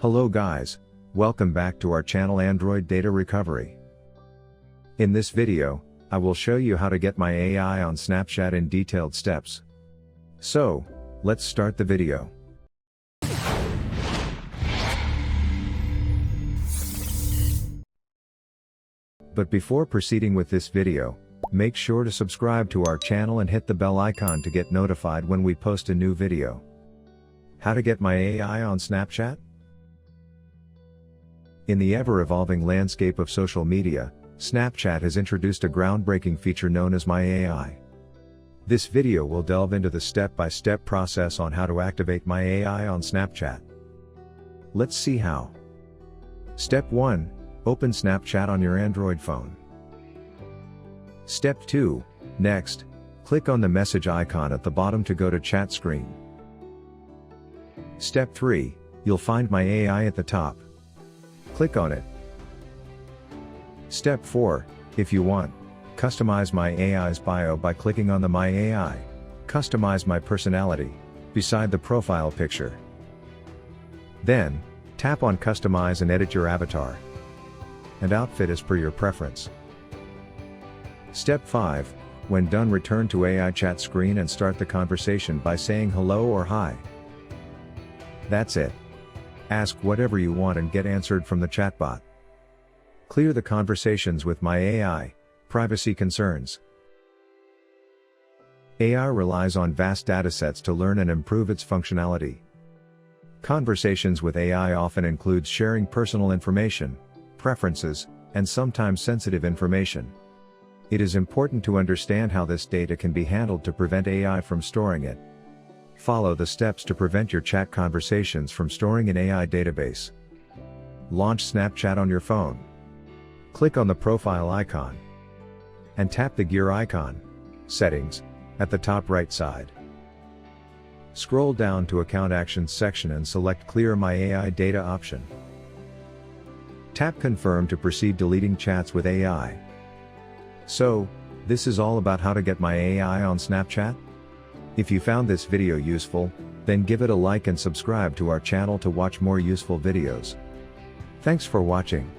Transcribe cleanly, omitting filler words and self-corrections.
Hello guys, welcome back to our channel Android Data Recovery. In this video, I will show you how to get my AI on Snapchat in detailed steps. So, let's start the video. But before proceeding with this video, make sure to subscribe to our channel and hit the bell icon to get notified when we post a new video. How to get my AI on Snapchat? In the ever-evolving landscape of social media, Snapchat has introduced a groundbreaking feature known as My AI. This video will delve into the step-by-step process on how to activate My AI on Snapchat. Let's see how. Step 1. Open Snapchat on your Android phone. Step 2. Next, click on the message icon at the bottom to go to chat screen. Step 3. You'll find My AI at the top. Click on it. Step 4. If you want, customize My AI's bio by clicking on the My AI, Customize My Personality, beside the profile picture. Then, tap on Customize and edit your avatar and outfit as per your preference. Step 5. When done, return to AI chat screen and start the conversation by saying hello or hi. That's it. Ask whatever you want and get answered from the chatbot. Clear the conversations with My AI, privacy concerns. AI relies on vast datasets to learn and improve its functionality. Conversations with AI often includes sharing personal information, preferences, and sometimes sensitive information. It is important to understand how this data can be handled to prevent AI from storing it. Follow the steps to prevent your chat conversations from storing in AI database. Launch Snapchat on your phone. Click on the profile icon and tap the gear icon, Settings, at the top right side. Scroll down to Account Actions section and select Clear My AI Data option. Tap Confirm to proceed deleting chats with AI. So, this is all about how to get My AI on Snapchat? If you found this video useful, then give it a like and subscribe to our channel to watch more useful videos. Thanks for watching.